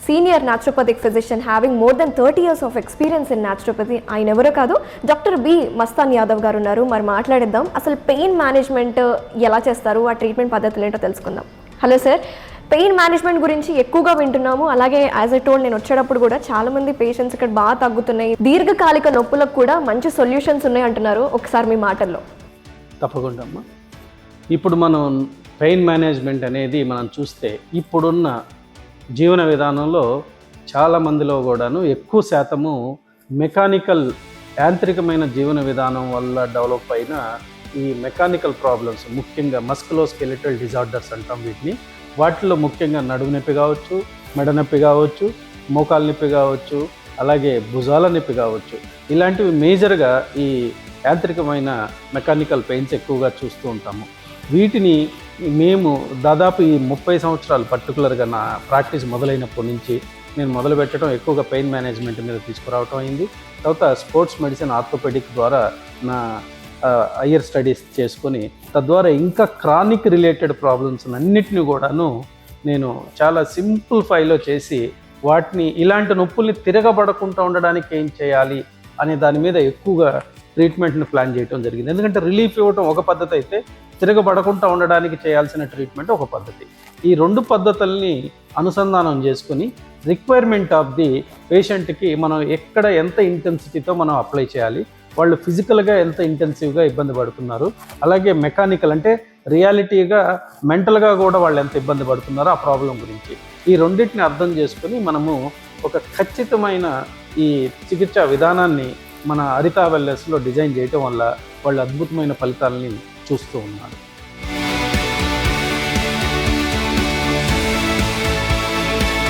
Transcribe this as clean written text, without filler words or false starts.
Senior naturopathic physician having more than 30 years of experience in naturopathy. ఆయన ఎవరో కాదు, doctor B Mastan Yadav గారు ఉన్నారు. మరి మాట్లాడిద్దాం, అసలు పెయిన్ మేనేజ్మెంట్ ఎలా చేస్తారు, ఆ ట్రీట్మెంట్ పద్ధతులు ఏంటో తెలుసుకుందాం. హలో సార్, పెయిన్ మేనేజ్మెంట్ గురించి ఎక్కువగా వింటున్నాము. అలాగే యాజ్ ఎ టోల్డ్, నేను వచ్చేటప్పుడు కూడా చాలామంది పేషెంట్స్ ఇక్కడ బాగా తగ్గుతున్నాయి, దీర్ఘకాలిక నొప్పులకు కూడా మంచి సొల్యూషన్స్ ఉన్నాయి అంటున్నారు. ఒకసారి మీ మాటల్లో. తప్పకుండా అమ్మా. ఇప్పుడు మనం పెయిన్ మేనేజ్మెంట్ అనేది మనం చూస్తే ఇప్పుడున్న జీవన విధానంలో చాలామందిలో కూడాను ఎక్కువ శాతము మెకానికల్ యాంత్రికమైన జీవన విధానం వల్ల డెవలప్ అయిన ఈ మెకానికల్ ప్రాబ్లమ్స్, ముఖ్యంగా మస్కులోస్కెలిటల్ డిజార్డర్స్ అంటాం వీటిని. వాటిలో ముఖ్యంగా నడుము నొప్పి కావచ్చు, మెడ నొప్పి కావచ్చు, మోకాలు నొప్పి కావచ్చు, అలాగే భుజాల నొప్పి కావచ్చు. ఇలాంటివి మేజర్గా ఈ యాంత్రికమైన మెకానికల్ పెయిన్స్ ఎక్కువగా చూస్తూ ఉంటాము. వీటిని మేము దాదాపు ఈ 30 సంవత్సరాలు పర్టికులర్గా నా ప్రాక్టీస్ మొదలైనప్పటి నుంచి నేను మొదలుపెట్టడం ఎక్కువగా పెయిన్ మేనేజ్మెంట్ మీద తీసుకురావటం అయింది. తర్వాత స్పోర్ట్స్ మెడిసిన్ ఆర్థోపెడిక్ ద్వారా నా హయ్యర్ స్టడీస్ చేసుకొని తద్వారా ఇంకా క్రానిక్ రిలేటెడ్ ప్రాబ్లమ్స్ అన్నిటిని కూడాను నేను చాలా సింప్లిఫైలో చేసి వాటిని ఇలాంటి నొప్పుల్ని తిరగబడకుండా ఉండడానికి ఏం చేయాలి అనే దాని మీద ఎక్కువగా ట్రీట్మెంట్ని ప్లాన్ చేయడం జరిగింది. ఎందుకంటే రిలీఫ్ ఇవ్వడం ఒక పద్ధతి అయితే, తిరగబడకుండా ఉండడానికి చేయాల్సిన ట్రీట్మెంట్ ఒక పద్ధతి. ఈ రెండు పద్ధతుల్ని అనుసంధానం చేసుకుని రిక్వైర్మెంట్ ఆఫ్ ది పేషెంట్కి మనం ఎక్కడ ఎంత ఇంటెన్సిటీతో మనం అప్లై చేయాలి, వాళ్ళు ఫిజికల్గా ఎంత ఇంటెన్సివ్గా ఇబ్బంది పడుతున్నారు, అలాగే మెకానికల్ అంటే రియాలిటీగా మెంటల్గా కూడా వాళ్ళు ఎంత ఇబ్బంది పడుతున్నారో ఆ ప్రాబ్లం గురించి ఈ రెండింటిని అర్థం చేసుకుని మనము ఒక ఖచ్చితమైన ఈ చికిత్సా విధానాన్ని మన హరిత వెల్నెస్లో డిజైన్ చేయటం వల్ల వాళ్ళు అద్భుతమైన ఫలితాలని చూస్తూ ఉన్నారు.